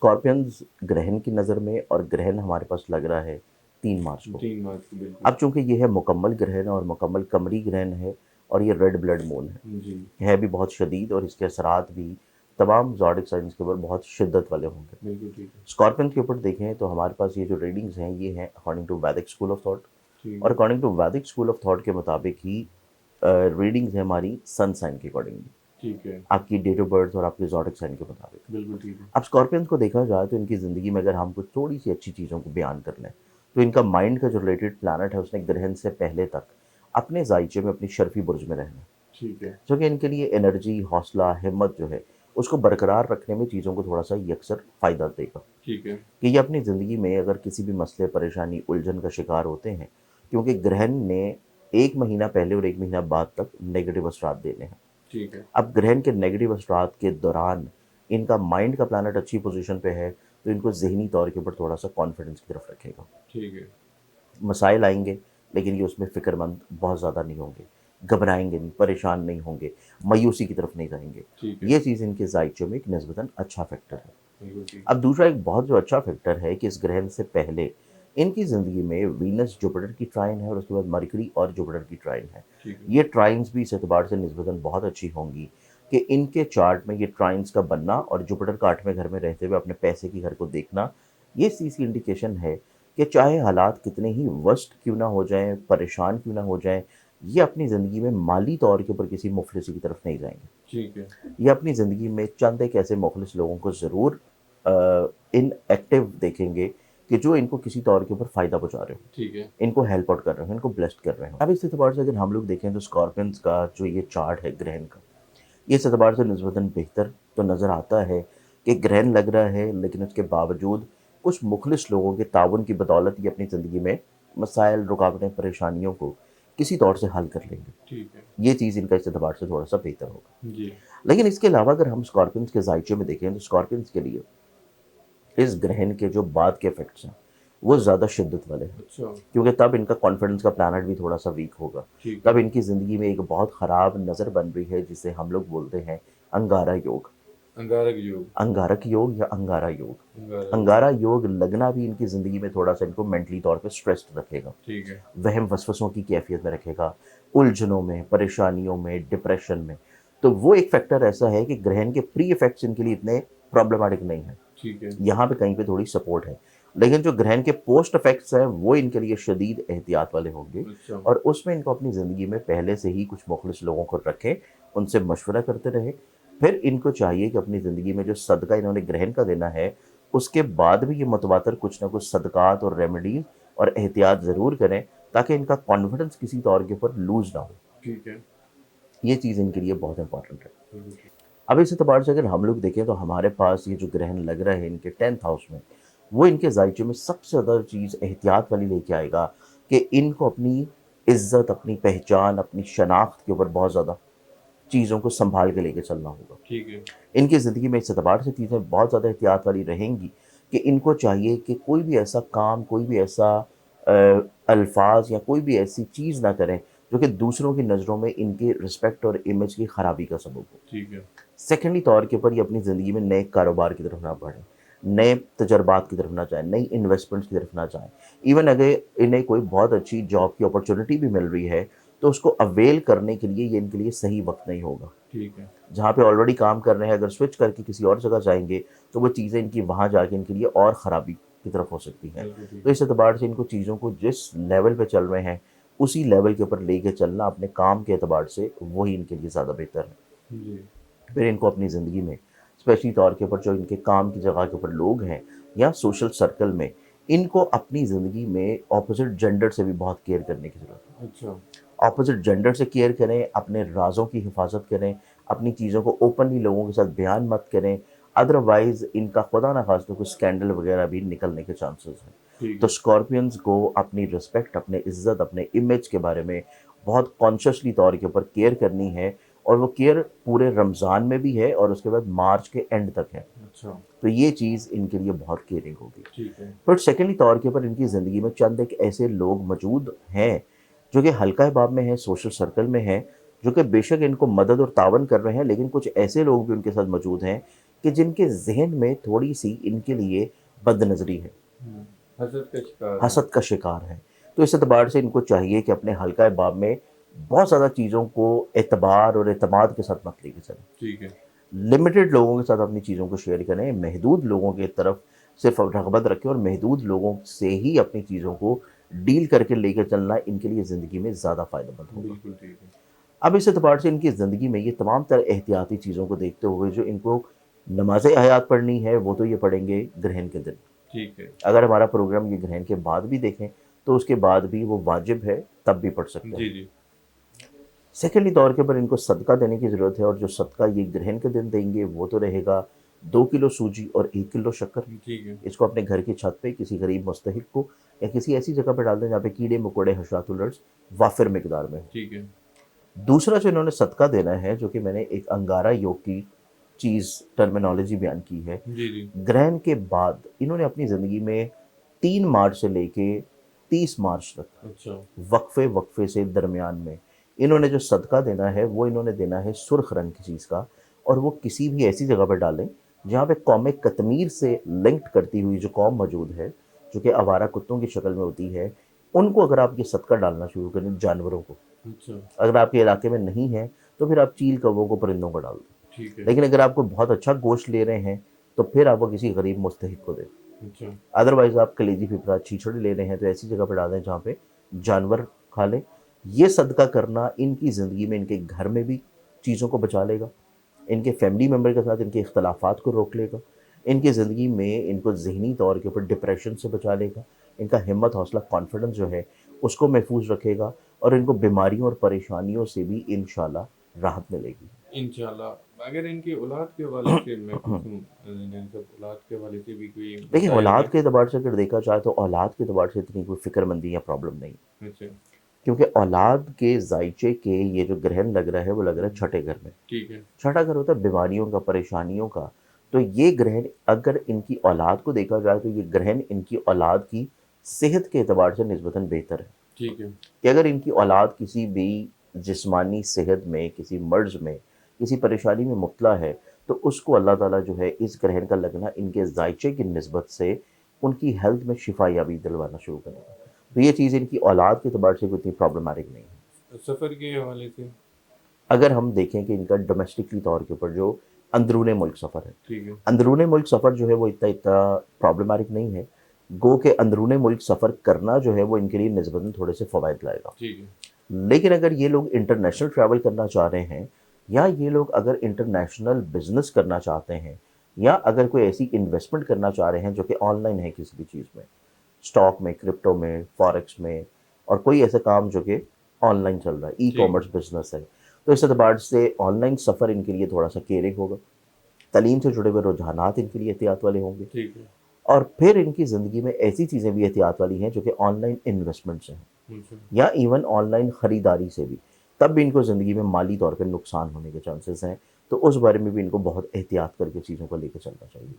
Scorpions ग्रहण की नज़र में, और ग्रहण हमारे पास लग रहा है 3 मार्च को। 3 मार्च को, बिल्कुल। अब चूंकि ये है मुकम्मल ग्रहण और मुकम्मल कमरी ग्रहण है, और ये रेड ब्लड मून जी। है भी बहुत शदीद, और इसके असरात भी तमाम ज़ोडिक साइंस के ऊपर बहुत शिद्दत वाले होंगे। बिल्कुल ठीक है। स्कॉर्पियन के ऊपर देखें तो हमारे पास ये जो रीडिंग्स हैं ये हैं अकॉर्डिंग टू वैदिक स्कूल ऑफ थॉट, ठीक और है। अकॉर्डिंग टू वैदिक स्कूल ऑफ थॉट के मुताबिक ही रीडिंग्स है हमारी सन साइन के अकॉर्डिंगली, ठीक है। आपकी डेट ऑफ बर्थ और आपके ज़ोडिक साइन के मुताबिक। बिल्कुल ठीक है। अब स्कॉर्पियंस को देखा जाए तो इनकी ज़िंदगी में अगर हम कुछ थोड़ी सी अच्छी चीज़ों को बयान कर लें, तो इनका माइंड का जो रिलेटेड प्लानट है उसने ग्रहण से पहले तक अपने जायचे में अपनी शर्फी बुर्ज में रहना है, ठीक है। जो कि इनके लिए एनर्जी, हौसला, हिम्मत जो है उसको बरकरार रखने में चीज़ों को थोड़ा सा यकसर फ़ायदा देगा। ठीक है। कि ये अपनी ज़िंदगी में अगर किसी भी मसले, परेशानी, उलझन का शिकार होते हैं, क्योंकि ग्रहण ने 1 महीना पहले और 1 महीना बाद तक नेगेटिव असरात देने हैं। ठीक है। अब ग्रहण के नेगेटिव असरात के दौरान इनका माइंड का प्लैनेट अच्छी पोजीशन पे है, तो इनको ज़हनी तौर के ऊपर थोड़ा-सा कॉन्फिडेंस की तरफ रखेगा। ठीक है। मसाइल आएँगे, लेकिन ये उसमें फ़िक्रमंद बहुत ज़्यादा नहीं होंगे, घबराएँगे नहीं, परेशान नहीं होंगे, मायूसी की तरफ नहीं जाएँगे। ठीक है। ये चीज़ इनके ज़ायचे में एक निस्बतन अच्छा फैक्टर है। बिल्कुल ठीक अब है। दूसरा एक बहुत जो अच्छा फैक्टर है कि इस ग्रहण से पहले इनकी ज़िंदगी में वीनस जुपिटर की ट्राइन है, और उसके बाद मरकरी और जुपिटर की ट्राइन है। ठीक है। ये ट्राइन्स भी इस एतबार से निस्बतन बहुत अच्छी होंगी कि इनके चार्ट में ये ट्राइन्स का बनना और जुपिटर का 8वें घर में रहते हुए अपने पैसे के घर को देखना, ये चीज़ की इंडिकेशन है कि चाहे हालात कितने ही वर्स्ट क्यों ना हो जाएं, परेशान क्यों ना हो जाएं, ये अपनी ज़िंदगी में माली तौर के ऊपर किसी मुफलिसी की तरफ नहीं जाएंगे। ठीक है। ये अपनी ज़िंदगी में चंद एक ऐसे मुखलिस लोगों को ज़रूर इनएक्टिव देखेंगे कि जो इनको किसी तौर के ऊपर फ़ायदा पहुँचा रहे हो, ठीक है। इनको हेल्प आउट कर रहे हो, इनको ब्लेस्ड कर रहे हो। अब इस एतबार से अगर हम लोग देखें तो स्कॉर्पियंस का जो ये चार्ट है ग्रहण का, ये इस एतबार से निस्बतन बेहतर तो नज़र आता है कि ग्रहण लग रहा है, लेकिन उसके बावजूद कुछ मुखलिस लोगों के ताउन की बदौलत ये अपनी ज़िंदगी में मसाइल, रुकावटें, परेशानियों को किसी तौर से हल कर लेंगे। ठीक है। ये चीज़ इनका इस एतबार से थोड़ा-सा बेहतर होगा। जी। लेकिन इसके अलावा अगर हम स्कॉर्पियंस के ज़ायचे में देखें तो स्कॉर्पियंस के लिए इस ग्रहण के जो बाद के इफ़ेक्ट्स हैं, वो ज़्यादा शिद्दत वाले हैं। अच्छा। क्योंकि तब इनका कॉन्फिडेंस का प्लैनेट भी थोड़ा-सा वीक होगा। ठीक तब है। इनकी ज़िंदगी में एक बहुत ख़राब नज़र बन रही है जिसे हम लोग बोलते हैं अंगारा योग। अंगारक योग। अंगारक योग या अंगारा योग। अंगारा योग। अंगारा योग लगना भी इनकी ज़िंदगी में थोड़ा-सा इनको मेंटली तौर पे स्ट्रेस्ड रखेगा। ठीक है। वहम वसवसों की कैफ़ियत में रखेगा, उलझनों में, परेशानियों में, डिप्रेशन में। तो वो एक फैक्टर ऐसा है कि ग्रहण के प्री इफ़ेक्ट्स इनके लिए इतने प्रॉब्लमैटिक नहीं हैं। ठीक है। यहाँ पे कहीं पे थोड़ी सपोर्ट है। लेकिन जो ग्रहण के पोस्ट इफ़ेक्ट्स हैं, वो इनके लिए शदीद एहतियात वाले होंगे, अच्छा। और उसमें इनको अपनी ज़िंदगी में पहले से ही कुछ मुखलिस लोगों को रखें, उनसे मशवरा करते रहें। फिर इनको चाहिए कि अपनी ज़िंदगी में जो सदका इन्होंने ग्रहण का देना है, उसके बाद भी ये मुतवातर कुछ ना कुछ सदक़ात और रेमेडीज़ और एहतियात ज़रूर करें, ताकि इनका कॉन्फिडेंस किसी तौर के ऊपर लूज़ ना हो। ठीक है। ये चीज़ इनके लिए बहुत इंपॉर्टेंट है। बिल्कुल ठीक। अब इस एतबार से अगर हम लोग देखें तो हमारे पास ये जो ग्रहण लग रहा है इनके 10th हाउस में, वो इनके ज़ायचे में सबसे ज़्यादा चीज़ एहतियात वाली लेके आएगा कि इनको अपनी इज़्ज़त, अपनी पहचान, अपनी शनाख्त के ऊपर बहुत ज़्यादा चीज़ों को सँभाल के लेके चलना होगा। ठीक है। इनकी ज़िंदगी में इस एतबार से चीज़ें बहुत ज़्यादा एहतियात वाली रहेंगी कि इनको चाहिए कि कोई भी ऐसा काम, कोई भी ऐसा अल्फ़ाज़ या कोई भी ऐसी चीज़ ना करें, जो कि दूसरों की नज़रों में इनकी रिस्पेक्ट और इमेज की ख़राबी का सबब हो। ठीक है। सेकेंडली तौर के ऊपर ये अपनी ज़िंदगी में नए कारोबार की तरफ ना बढ़ें, नए तजर्बात की तरफ ना जाएँ, नई इन्वेस्टमेंट्स की तरफ ना जाएँ। इवन अगर इन्हें कोई बहुत अच्छी जॉब की अपॉर्च्युनिटी भी मिल रही है, तो उसको अवेल करने के लिए ये इनके लिए सही वक़्त नहीं होगा। ठीक है। जहाँ पे ऑलरेडी काम कर रहे हैं, अगर स्विच करके किसी और जगह जाएँगे, तो वो चीज़ें इनकी वहाँ जाके इनके लिए और ख़राबी की तरफ हो सकती हैं। बिल्कुल ठीक तो है। इस एतबार से इनको चीज़ों को जिस लेवल पे चल रहे हैं, उसी लेवल के ऊपर लेके चलना अपने काम के एतबार से, वही इनके लिए ज़्यादा बेहतर है। जी। फिर इनको अपनी ज़िंदगी में स्पेशली तौर के ऊपर जो इनके काम की जगह के ऊपर लोग हैं या सोशल सर्कल में, इनको अपनी ज़िंदगी में ऑपोज़िट जेंडर से भी बहुत केयर करने की ज़रूरत है। अच्छा। ऑपोज़िट जेंडर से केयर करें, अपने राज़ों की हिफाज़त करें, अपनी चीज़ों को ओपनली लोगों के साथ बयान मत करें, अदरवाइज़ इनका खुदा ना खास्ता कोई स्कैंडल वगैरह भी निकलने के चांसेस हैं। ठीक तो है। स्कॉर्पियंस को अपनी रिस्पेक्ट, अपने इज़्ज़त, अपने इमेज के बारे में बहुत कॉन्शियसली तौर के ऊपर केयर करनी है, और वो केयर पूरे रमज़ान में भी है और उसके बाद मार्च के एंड तक है। अच्छा। तो ये चीज़ इनके लिए बहुत केयरिंग होगी। ठीक है। पर सेकेंडली तौर के ऊपर इनकी ज़िंदगी में चंद एक ऐसे लोग मौजूद हैं, जो कि हल्का हिबाब में हैं, सोशल सर्कल में हैं, जो कि बेशक इनको मदद और तावन कर रहे हैं, लेकिन कुछ ऐसे लोग भी उनके साथ मौजूद हैं कि जिनके जहन में थोड़ी सी इनके लिए बदनज़री है, हसद का शिकार है। हसद का शिकार है। तो इस एतबार से इनको चाहिए कि अपने हल्का बाब में बहुत ज़्यादा चीज़ों को एतबार और एतमाद के साथ मत लेके चलें। ठीक है। लिमिटेड लोगों के साथ अपनी चीज़ों को शेयर करें, महदूद लोगों की तरफ सिर्फ रग़बत रखें और महदूद लोगों से ही अपनी चीज़ों को डील करके लेके चलना इनके लिए ज़िंदगी में ज़्यादा फ़ायदेमंद होगा। बिल्कुल ठीक है। अब इस एतबार से इनकी ज़िंदगी में ये तमाम तरह एहतियाती चीज़ों को देखते हुए जो इनको नमाज़ हयात पढ़नी है वो तो ये पढ़ेंगे ग्रहण के दिन। ठीक है। अगर हमारा प्रोग्राम ये ग्रहण के बाद भी देखें तो उसके बाद भी वो वाजिब है, तब भी पढ़ सकते जी, हैं। जी। सेकेंडली तौर के ऊपर इनको सदका देने की ज़रूरत है और जो सदका ये ग्रहण के दिन देंगे वो तो रहेगा 2 किलो सूजी और 1 किलो शक्कर। ठीक है। इसको अपने घर की छत पे किसी गरीब मुस्तहिक को या किसी ऐसी जगह पे डाल दें जहाँ पे कीड़े मकोड़े हशरातुल अर्ज़ वाफिर मिकदार में हो। ठीक है। दूसरा जो इन्होंने सदका देना है, जो कि मैंने एक अंगारा योग की चीज़ टर्मिनोलॉजी बयान की है, जी, जी। ग्रहण के बाद इन्होंने अपनी ज़िंदगी में 3 मार्च से लेके 30 मार्च तक अच्छा। वक्फे वक्फे से दरमियान में इन्होंने जो सदका देना है वो इन्होंने देना है सुर्ख रंग की चीज़ का, और वो किसी भी ऐसी जगह पर डालें जहाँ पे कौम कतमीर से लिंक्ड करती हुई जो कौम मौजूद है, जो कि आवारा कुत्तों की शक्ल में होती है, उनको अगर आप ये सदका डालना शुरू करें जानवरों को। अच्छा। अगर आपके इलाके में नहीं है तो फिर आप चील कौवों को परिंदों को डाल दें। ठीक है। लेकिन अगर आपको बहुत अच्छा गोश्त ले रहे हैं तो फिर आप वो किसी गरीब मुस्तहिक को दें। अच्छा। अदरवाइज़ आप कलेजी फिपरा छीछड़े ले रहे हैं तो ऐसी जगह पर डाल दें जहाँ पे जानवर खा लें। ये सदका करना इनकी ज़िंदगी में इनके घर में भी चीज़ों को बचा लेगा, इनके फैमिली मेम्बर के साथ इनके इख्तलाफात को रोक लेगा, इनकी ज़िंदगी में इनको ज़हनी तौर के ऊपर डिप्रेशन से बचा लेगा, इनका हिम्मत हौसला कॉन्फिडेंस जो है उसको महफूज रखेगा और इनको बीमारियों और परेशानियों से भी इंशाल्लाह राहत मिलेगी। इंशाल्लाह। अगर इनकी औलाद के हवाले से मैं पूछूँ, सब औलाद के हवाले से भी कोई देखिए, मसाइल औलाद हैं? के एतबार से अगर देखा जाए तो औलाद के एतबार से इतनी कोई फ़िक्रमंदी या प्रॉब्लम नहीं, अच्छा। क्योंकि औलाद के ज़ायचे के ये जो ग्रहण लग रहा है वो लग रहा है छठे घर में। ठीक है। छठा घर होता है बीमारियों का, परेशानियों का। तो ये ग्रहण अगर इनकी औलाद को देखा जाए तो ये ग्रहण इनकी औलाद की सेहत के एतबार से निस्बतन बेहतर है, ठीक है। कि अगर इनकी औलाद किसी भी जिस्मानी सेहत में, किसी मर्ज़ में, किसी परेशानी में मुब्तला है, तो उसको अल्लाह ताला जो है इस ग्रहण का लगना इनके ज़ायचे की निस्बत से उनकी हेल्थ में शिफायाबी दिलवाना शुरू करेगा। तो ये चीज़ इनकी औलाद के एतबार से कोई इतनी प्रॉब्लमैटिक नहीं है। सफ़र के हवाले से? अगर हम देखें कि इनका डोमेस्टिकली तौर के ऊपर जो अंदरूने मुल्क सफ़र है, ठीक है। अंदरूने मुल्क सफ़र जो है वो इतना इतना प्रॉब्लमैटिक नहीं है। गो के अंदरूने मुल्क सफ़र करना जो है वो इनके लिए निस्बतन थोड़े से फ़वाइद लाएगा। ठीक है। लेकिन अगर ये लोग इंटरनेशनल ट्रैवल करना चाह रहे हैं, या ये लोग अगर इंटरनेशनल बिज़नेस करना चाहते हैं, या अगर कोई ऐसी इन्वेस्टमेंट करना चाह रहे हैं जो कि ऑनलाइन है किसी भी चीज़ में, स्टॉक में, क्रिप्टो में, फॉरेक्स में, और कोई ऐसा काम जो कि ऑनलाइन चल रहा है, ठीक ई-कॉमर्स है। बिज़नेस है, तो इस एतबार से ऑनलाइन सफ़र इनके लिए थोड़ा-सा केयरिंग होगा। तालीम से जुड़े हुए रुझानात इनके लिए एहतियात वाले होंगे, ठीक है। और फिर इनकी ज़िंदगी में ऐसी चीज़ें भी एहतियात वाली हैं जो कि ऑनलाइन इन्वेस्टमेंट्स हैं, अच्छा। या इवन ऑनलाइन ख़रीदारी से भी, तब भी इनको ज़िंदगी में माली तौर पे नुकसान होने के चांसेस हैं। तो उस बारे में भी इनको बहुत एहतियात करके चीज़ों को लेके चलना चाहिए।